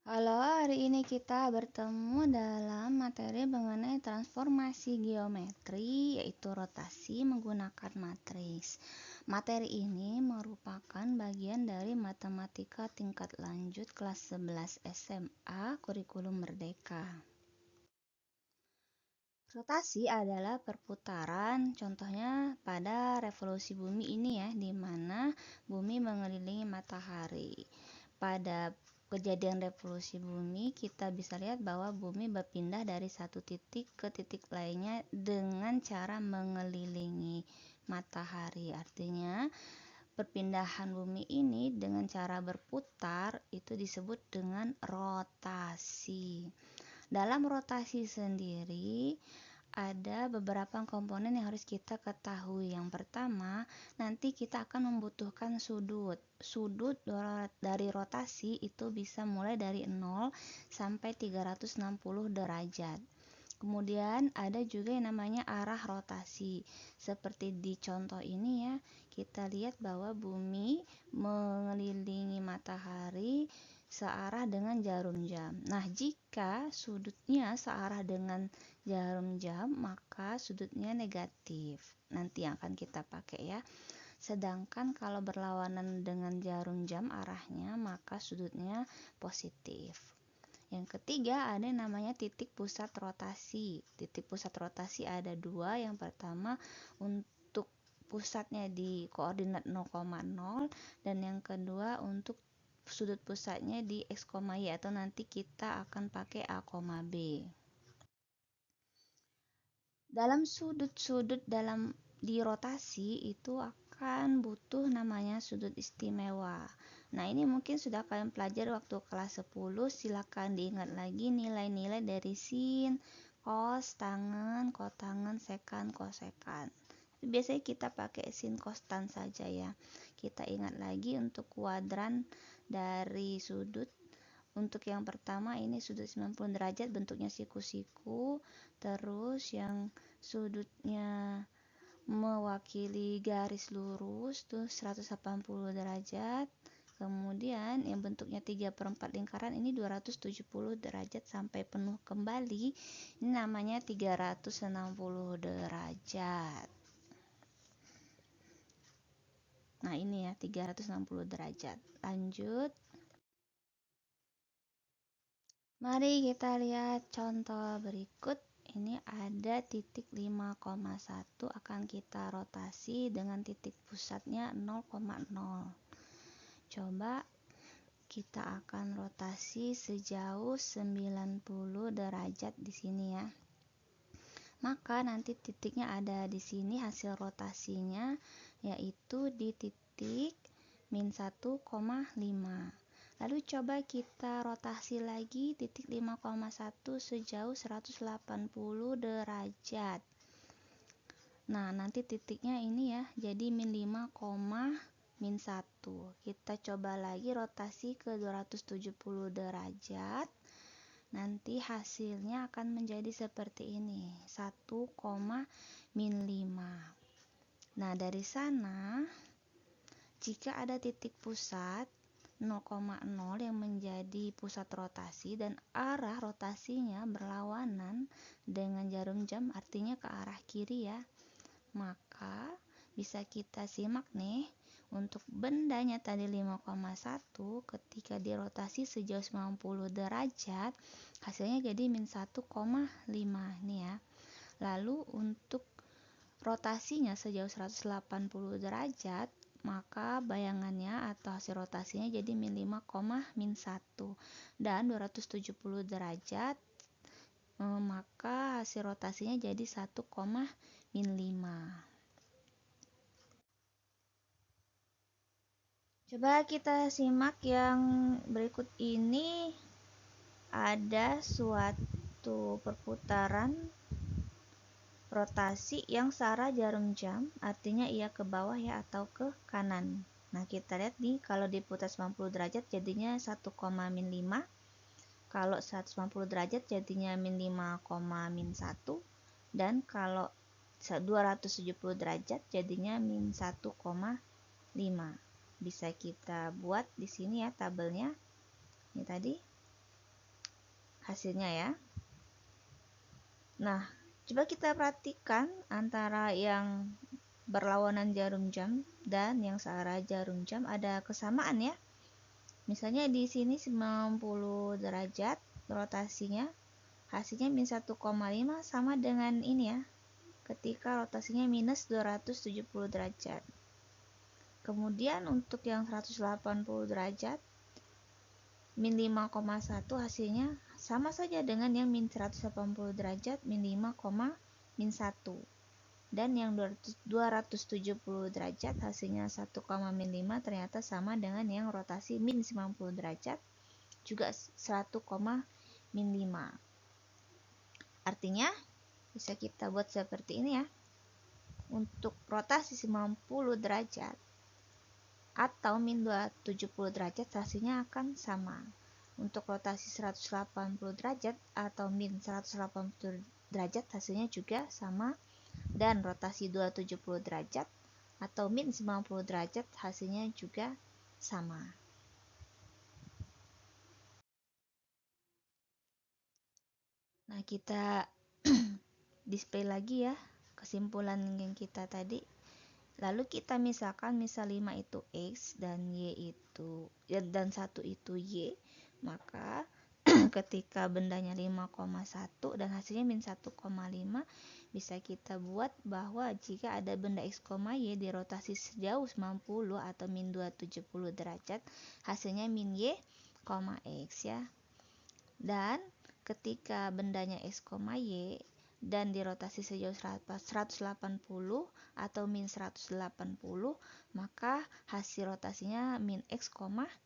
Halo, hari ini kita bertemu dalam materi mengenai transformasi geometri, yaitu rotasi menggunakan matriks. Materi ini merupakan bagian dari matematika tingkat lanjut kelas 11 SMA kurikulum Merdeka. Rotasi adalah perputaran, contohnya pada revolusi bumi ini ya, di mana bumi mengelilingi matahari. Pada kejadian revolusi bumi, kita bisa lihat bahwa bumi berpindah dari satu titik ke titik lainnya dengan cara mengelilingi matahari. Artinya, perpindahan bumi ini dengan cara berputar itu disebut dengan rotasi. Dalam rotasi sendiri, ada beberapa komponen yang harus kita ketahui. Yang pertama, nanti kita akan membutuhkan sudut. Sudut dari rotasi itu bisa mulai dari 0 sampai 360 derajat. Kemudian ada juga yang namanya arah rotasi. Seperti di contoh ini ya, kita lihat bahwa bumi mengelilingi matahari searah dengan jarum jam. Nah, jika sudutnya searah dengan jarum jam, maka sudutnya negatif. Nanti yang akan kita pakai ya. Sedangkan kalau berlawanan dengan jarum jam arahnya, maka sudutnya positif. Yang ketiga ada yang namanya titik pusat rotasi. Titik pusat rotasi ada dua. Yang pertama untuk pusatnya di koordinat 0,0 dan yang kedua untuk sudut pusatnya di x, y atau nanti kita akan pakai a, b. Dalam sudut-sudut di rotasi itu akan butuh namanya sudut istimewa. Nah, ini mungkin sudah kalian pelajari waktu kelas 10. Silakan diingat lagi nilai-nilai dari sin, cos, tangen, kotangen, sekan, kosekan. Biasanya kita pakai sin, cos, tan saja ya. Kita ingat lagi untuk kuadran dari sudut. Untuk yang pertama ini sudut 90 derajat bentuknya siku-siku. Terus yang sudutnya mewakili garis lurus tuh 180 derajat. Kemudian yang bentuknya 3/4 lingkaran ini 270 derajat sampai penuh kembali. Ini namanya 360 derajat. Nah, ini ya 360 derajat. Lanjut. Mari kita lihat contoh berikut. Ini ada titik 5,1 akan kita rotasi dengan titik pusatnya 0,0. Coba kita akan rotasi sejauh 90 derajat di sini ya. Maka nanti titiknya ada di sini hasil rotasinya yaitu di titik min 1,5. Lalu coba kita rotasi lagi titik 5,1 sejauh 180 derajat. Nah, nanti titiknya ini ya, jadi min 5, min 1. Kita coba lagi rotasi ke 270 derajat. Nanti hasilnya akan menjadi seperti ini, 1, min 5. Nah, dari sana jika ada titik pusat 0,0 yang menjadi pusat rotasi dan arah rotasinya berlawanan dengan jarum jam, artinya ke arah kiri ya, maka bisa kita simak nih untuk bendanya tadi 5,1 ketika dirotasi sejauh 90 derajat hasilnya jadi min 1,5 nih ya. Lalu untuk rotasinya sejauh 180 derajat maka bayangannya atau hasil rotasinya jadi min 5, min 1 dan 270 derajat maka hasil rotasinya jadi 1, min 5. Coba kita simak yang berikut ini. Ada suatu perputaran rotasi yang searah jarum jam, artinya ia ke bawah ya atau ke kanan. Nah, kita lihat nih kalau diputar 90 derajat jadinya 1, min 5. Kalau 190 derajat jadinya min 5, min 1. Dan kalau 270 derajat jadinya min 1,5. Bisa kita buat di sini ya tabelnya. Ini tadi. hasilnya ya. Nah, coba kita perhatikan antara yang berlawanan jarum jam dan yang searah jarum jam ada kesamaan ya. Misalnya di sini 90 derajat rotasinya, hasilnya min 1,5 sama dengan ini ya, ketika rotasinya minus 270 derajat. Kemudian untuk yang 180 derajat, min 5,1 hasilnya sama saja dengan yang min 180 derajat, min 5, min 1. Dan yang 270 derajat hasilnya 1, min 5 ternyata sama dengan yang rotasi min 90 derajat juga 1, min 5. Artinya bisa kita buat seperti ini ya. Untuk rotasi 90 derajat atau min 270 derajat hasilnya akan sama. Untuk rotasi 180 derajat atau min 180 derajat hasilnya juga sama. Dan rotasi 270 derajat atau min 90 derajat hasilnya juga sama. Nah, kita display lagi ya kesimpulan yang kita tadi. Lalu kita misalkan misal 5 itu X dan Y itu dan 1 itu Y, maka ketika bendanya 5,1 dan hasilnya min 1,5, bisa kita buat bahwa jika ada benda X, Y dirotasi sejauh 90 atau min 270 derajat, hasilnya min Y, X ya. Dan ketika bendanya X, Y dan dirotasi sejauh 180 atau min 180, maka hasil rotasinya min X,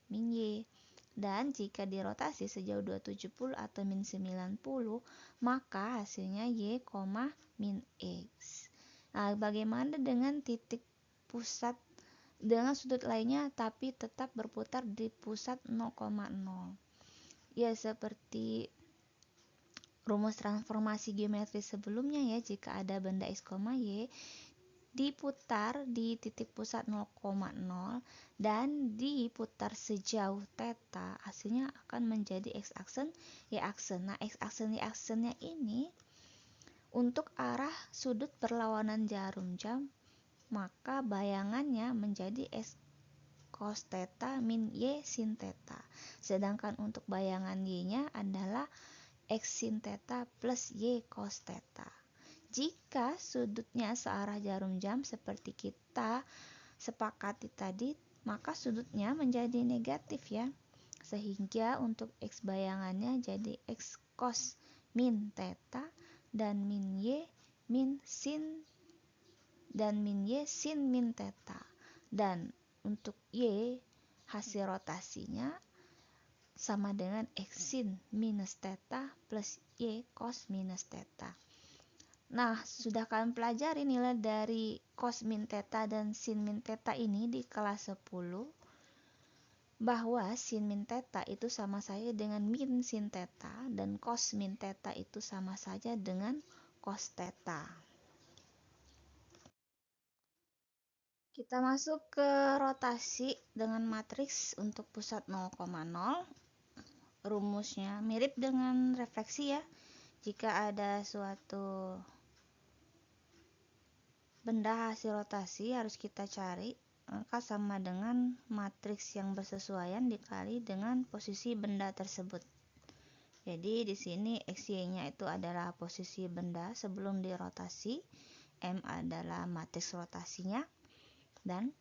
min Y. Dan jika dirotasi sejauh 270 atau min 90, maka hasilnya Y, min X. Nah, bagaimana dengan titik pusat dengan sudut lainnya tapi tetap berputar di pusat 0,0? Ya, seperti rumus transformasi geometris sebelumnya ya, jika ada benda X, Y diputar di titik pusat 0,0 dan diputar sejauh theta, hasilnya akan menjadi x-aksen, y-aksen. Nah, x-aksen, y-aksennya ini untuk arah sudut berlawanan jarum jam, maka bayangannya menjadi x cos theta min y sin theta. Sedangkan untuk bayangan y-nya adalah x sin theta plus y cos theta. Jika sudutnya searah jarum jam seperti kita sepakati tadi, maka sudutnya menjadi negatif ya. Sehingga untuk x bayangannya jadi x cos min theta dan min y sin min theta. Dan untuk y hasil rotasinya sama dengan x sin minus theta plus y cos minus theta. Nah, sudah kalian pelajari nilai dari cos min theta dan sin min theta ini di kelas 10, bahwa sin min theta itu sama saja dengan min sin theta dan cos min theta itu sama saja dengan cos theta. Kita masuk ke rotasi dengan matriks untuk pusat 0,0. Rumusnya mirip dengan refleksi ya. Jika ada suatu benda hasil rotasi harus kita cari, maka sama dengan matriks yang bersesuaian dikali dengan posisi benda tersebut. Jadi di sini XY-nya itu adalah posisi benda sebelum dirotasi, M adalah matriks rotasinya, dan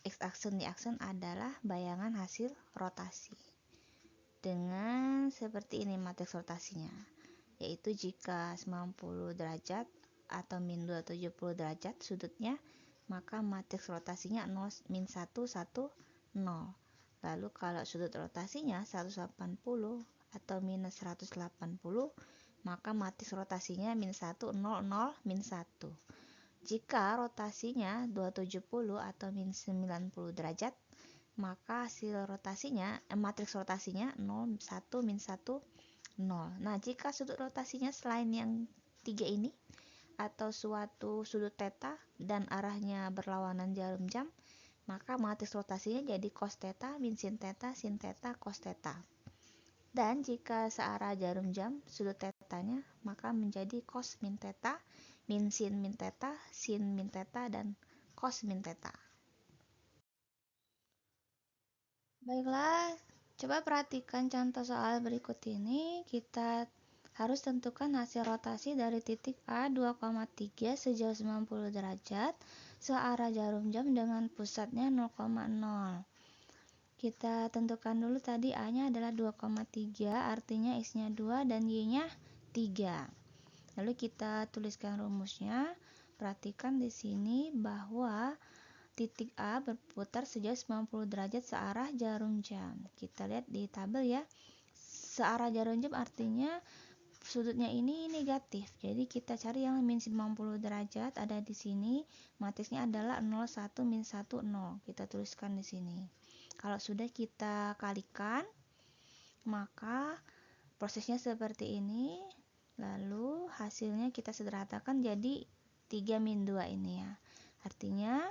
X-aksen Y-aksen adalah bayangan hasil rotasi. Dengan seperti ini matriks rotasinya, yaitu jika 90 derajat atau min 270 derajat sudutnya, maka matriks rotasinya 0, min 1, 1, 0. Lalu kalau sudut rotasinya 180 atau minus 180, maka matriks rotasinya min 1, 0, 0, min 1. Jika rotasinya 270 atau min 90 derajat, maka hasil rotasinya, matriks rotasinya 0, 1, min 1, 0. Nah, jika sudut rotasinya selain yang 3 ini atau suatu sudut theta dan arahnya berlawanan jarum jam, maka matriks rotasinya jadi cos theta min sin theta cos theta. Dan jika searah jarum jam sudut tetanya, maka menjadi cos min theta, min sin min theta, dan cos min theta. Baiklah, coba perhatikan contoh soal berikut ini. Kita harus tentukan hasil rotasi dari titik A 2,3 sejauh 90 derajat searah jarum jam dengan pusatnya 0,0. Kita tentukan dulu tadi A-nya adalah 2,3, artinya X-nya 2 dan Y-nya 3. Lalu kita tuliskan rumusnya. Perhatikan di sini bahwa titik A berputar sejauh 90 derajat searah jarum jam. Kita lihat di tabel ya. Searah jarum jam artinya sudutnya ini negatif. Jadi kita cari yang min 90 derajat, ada di sini. Matriksnya adalah 0, 1, min 1, 0. Kita tuliskan di sini. Kalau sudah kita kalikan, maka prosesnya seperti ini. Lalu hasilnya kita sederhanakan jadi 3 min 2 ini ya. Artinya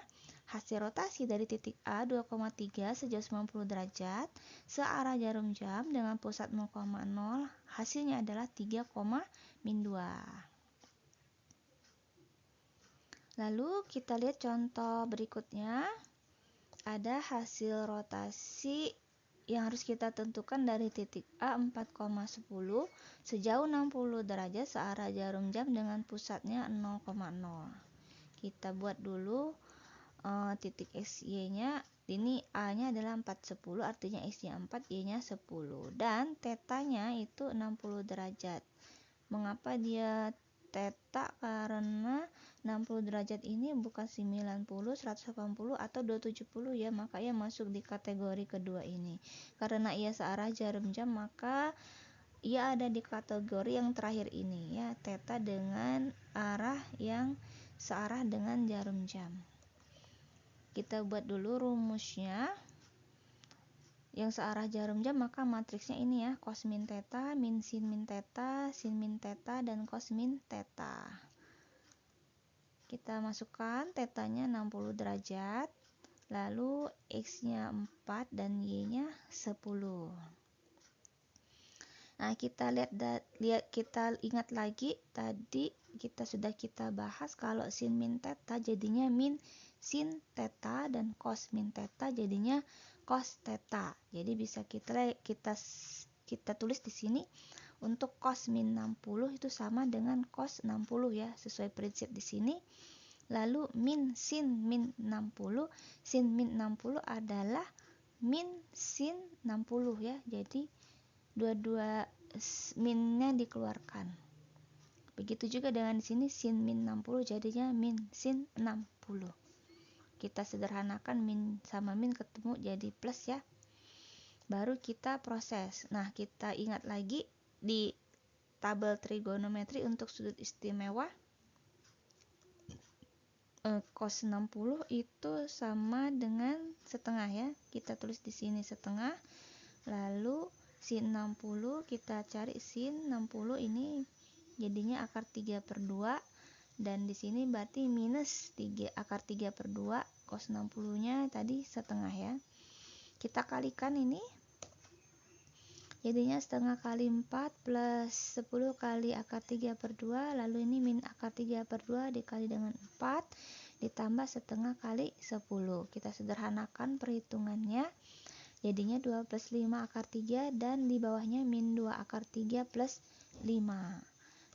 hasil rotasi dari titik A 2,3 sejauh 90 derajat searah jarum jam dengan pusat 0,0, hasilnya adalah 3, min 2. Lalu kita lihat contoh berikutnya. Ada hasil rotasi yang harus kita tentukan dari titik A 4,10 sejauh 60 derajat searah jarum jam dengan pusatnya 0,0. Kita buat dulu titik XY-nya. Ini A-nya adalah 4,10, artinya X-nya 4, Y-nya 10. Dan tetanya itu 60 derajat. Mengapa dia theta? Karena 60 derajat ini bukan 90, 180 atau 270 ya, maka ia masuk di kategori kedua ini. Karena ia searah jarum jam, maka ia ada di kategori yang terakhir ini ya, theta dengan arah yang searah dengan jarum jam. Kita buat dulu rumusnya. Yang searah jarum jam, maka matriksnya ini ya, cos min theta, min sin theta, dan cos min theta. Kita masukkan tetanya 60 derajat, lalu X-nya 4 dan Y-nya 10. Nah, kita kita ingat lagi tadi kita bahas kalau sin min theta jadinya min sin theta dan cos min theta jadinya cos theta. Jadi bisa kita tulis di sini untuk cos min 60 itu sama dengan cos 60 ya, sesuai prinsip di sini. Lalu min sin min 60, sin min 60 adalah min sin 60 ya. Jadi dua-dua minnya dikeluarkan. Begitu juga dengan di sini sin min 60 jadinya min sin 60. Kita sederhanakan min sama min ketemu jadi plus ya. Baru kita proses. Nah, kita ingat lagi di tabel trigonometri untuk sudut istimewa cos 60 itu sama dengan setengah ya. Kita tulis di sini setengah. Lalu sin 60 kita cari sin 60 ini jadinya akar 3/2 dan di sini berarti minus 3 akar 3/2 cos 60-nya tadi setengah ya. Kita kalikan ini jadinya setengah kali 4 plus 10 kali akar 3/2, lalu ini min akar 3/2 dikali dengan 4 ditambah setengah kali 10. Kita sederhanakan perhitungannya. Jadinya 2 plus 5 akar 3 dan di bawahnya min 2 akar 3 plus 5.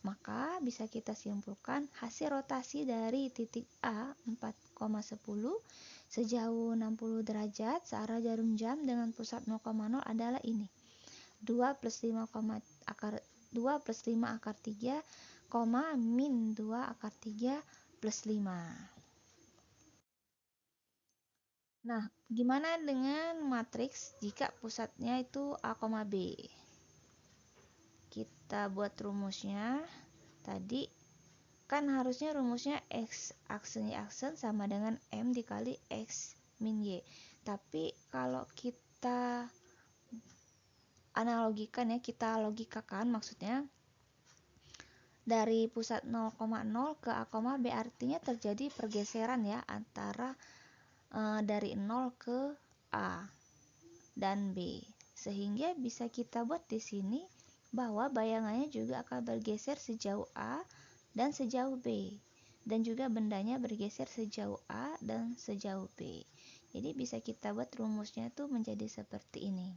Maka bisa kita simpulkan hasil rotasi dari titik A 4,10 sejauh 60 derajat searah jarum jam dengan pusat 0,0 adalah ini. 2 plus 5 akar 3, min 2 akar 3 plus 5. Nah, gimana dengan matriks jika pusatnya itu A, B? Kita buat rumusnya. Tadi kan harusnya rumusnya X aksen Y aksen sama dengan M dikali X min Y. Tapi kalau kita analogikan ya, kita logikakan maksudnya dari pusat 0,0 ke A, B artinya terjadi pergeseran ya antara dari 0 ke A dan B. Sehingga bisa kita buat di sini bahwa bayangannya juga akan bergeser sejauh A dan sejauh B. Dan juga bendanya bergeser sejauh A dan sejauh B. Jadi bisa kita buat rumusnya tuh menjadi seperti ini.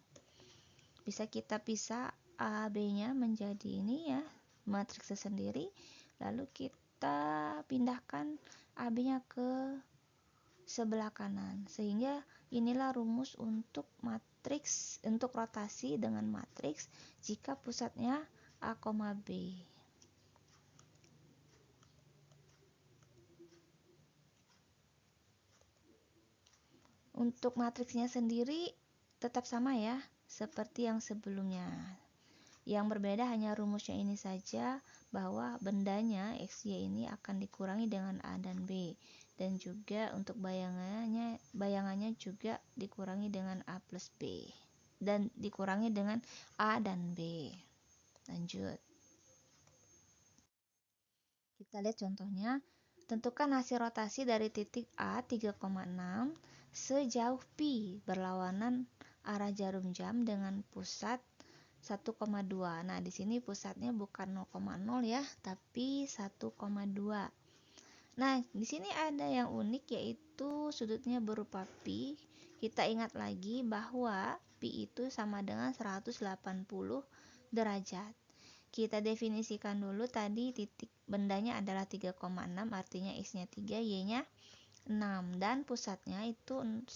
Bisa kita pisah A, B-nya menjadi ini ya, matriks sendiri. Lalu kita pindahkan A, B-nya ke sebelah kanan. Sehingga inilah rumus untuk matriks, untuk rotasi dengan matriks jika pusatnya A, B. Untuk matriksnya sendiri tetap sama ya, seperti yang sebelumnya. Yang berbeda hanya rumusnya ini saja, bahwa bendanya XY ini akan dikurangi dengan A dan B. Dan juga untuk bayangannya juga dikurangi dengan A plus B. Dan dikurangi dengan A dan B. Lanjut. Kita lihat contohnya. Tentukan hasil rotasi dari titik A 3,6 sejauh Pi berlawanan arah jarum jam dengan pusat 1,2. Nah, di sini pusatnya bukan 0,0 ya, tapi 1,2. Nah, di sini ada yang unik yaitu sudutnya berupa pi. Kita ingat lagi bahwa pi itu sama dengan 180 derajat. Kita definisikan dulu tadi titik bendanya adalah 3,6, artinya X-nya 3, Y-nya 6, dan pusatnya itu 1,2,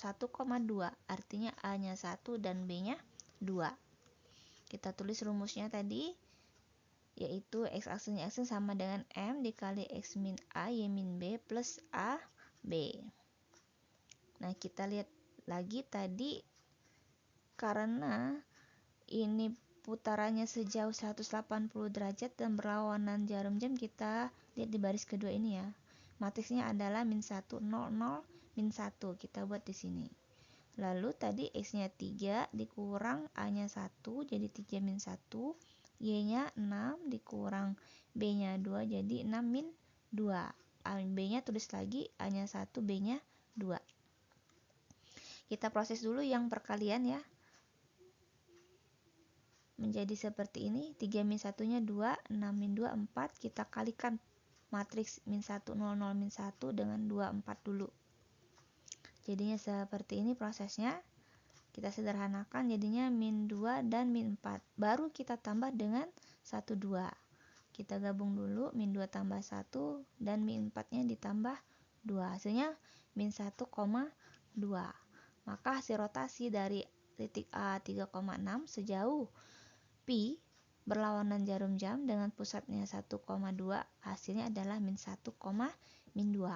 artinya A-nya 1 dan B-nya 2. Kita tulis rumusnya tadi, yaitu X aksen sama dengan M dikali X min A Y min B plus A B. Nah, kita lihat lagi tadi, karena ini putarannya sejauh 180 derajat dan berlawanan jarum jam, kita lihat di baris kedua ini ya. Matriksnya adalah min 1, 0, 0, min 1. Kita buat di sini. Lalu tadi X-nya 3 dikurang A-nya 1, jadi 3 min 1. Y-nya 6 dikurang B-nya 2, jadi 6 min 2. B-nya tulis lagi, A-nya 1, B-nya 2. Kita proses dulu yang perkalian ya. Menjadi seperti ini, 3 min 1-nya 2, 6 min 2, 4. Kita kalikan matriks min 1, 0, 0, min 1 dengan 2, 4 dulu. Jadinya seperti ini prosesnya. Kita sederhanakan, jadinya min 2 dan min 4. Baru kita tambah dengan 1, 2. Kita gabung dulu, min 2 tambah 1 dan min 4-nya ditambah 2. Hasilnya min 1,2. Maka hasil rotasi dari titik A 3,6 sejauh Pi berlawanan jarum jam dengan pusatnya 1,2, hasilnya adalah min 1, min 2.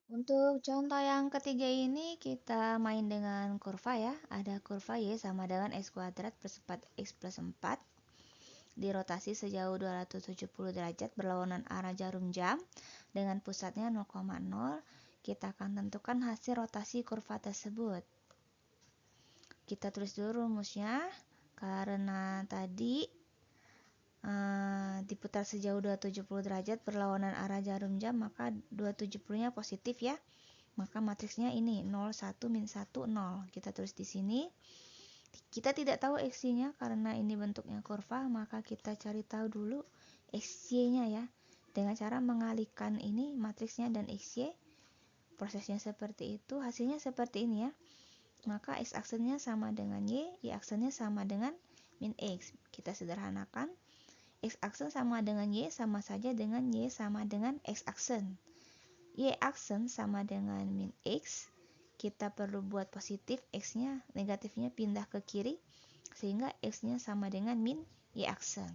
Untuk contoh yang ketiga ini kita main dengan kurva ya. Ada kurva Y sama dengan X kuadrat plus 4X plus 4 dirotasi sejauh 270 derajat berlawanan arah jarum jam dengan pusatnya 0,0. Kita akan tentukan hasil rotasi kurva tersebut. Kita tulis dulu rumusnya. Karena tadi diputar sejauh 270 derajat berlawanan arah jarum jam, maka 270-nya positif ya. Maka matriksnya ini 0, 1, min 1, 0. Kita tulis di sini. Kita tidak tahu XY-nya karena ini bentuknya kurva, maka kita cari tahu dulu XY-nya ya. Dengan cara mengalihkan ini matriksnya dan XY. Prosesnya seperti itu, hasilnya seperti ini ya. Maka X aksennya sama dengan Y aksennya sama dengan min X. Kita sederhanakan. X aksen sama dengan Y sama saja dengan Y sama dengan X aksen. Y aksen sama dengan min X. Kita perlu buat positif, X-nya, negatifnya pindah ke kiri, sehingga X-nya sama dengan min Y aksen.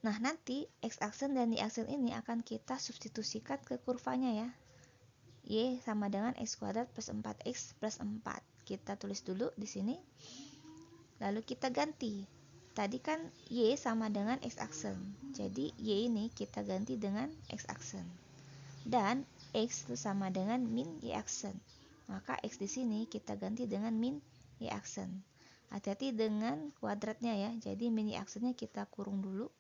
Nah, nanti X aksen dan Y aksen ini akan kita substitusikan ke kurvanya ya. Y sama dengan X kuadrat plus 4X plus 4. Kita tulis dulu di sini. Lalu kita ganti. Tadi kan Y sama dengan X aksen. Jadi Y ini kita ganti dengan X aksen. Dan X itu sama dengan min Y aksen. Maka X di sini kita ganti dengan min Y aksen. Hati-hati dengan kuadratnya ya. Jadi min Y aksennya kita kurung dulu.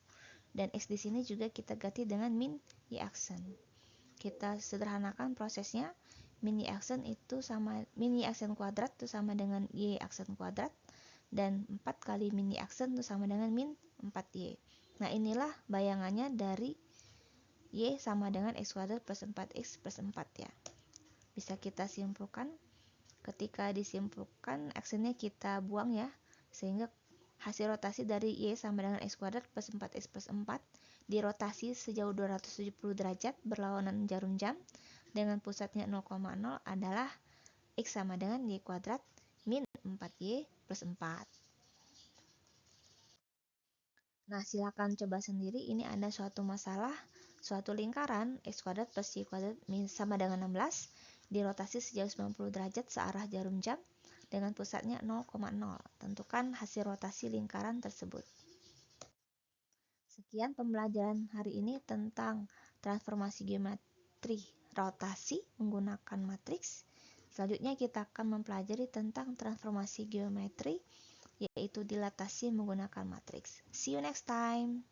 Dan X di sini juga kita ganti dengan min Y aksen. Kita sederhanakan prosesnya. mini aksen kuadrat itu sama dengan Y aksen kuadrat, dan 4 kali mini aksen itu sama dengan min 4Y. Nah, inilah bayangannya dari Y sama dengan X kuadrat plus 4X plus 4 ya. Bisa kita simpulkan. Ketika disimpulkan, aksennya kita buang ya, sehingga hasil rotasi dari Y sama dengan X kuadrat plus 4X plus 4 dirotasi sejauh 270 derajat berlawanan jarum jam dengan pusatnya 0,0 adalah X sama dengan Y kuadrat min 4Y plus 4. Nah, silakan coba sendiri. Ini ada suatu masalah, suatu lingkaran X kuadrat plus Y kuadrat sama dengan 16 dirotasi sejauh 90 derajat searah jarum jam dengan pusatnya 0,0. Tentukan hasil rotasi lingkaran tersebut. Sekian pembelajaran hari ini tentang transformasi geometri rotasi menggunakan matriks. Selanjutnya kita akan mempelajari tentang transformasi geometri, yaitu dilatasi menggunakan matriks. See you next time.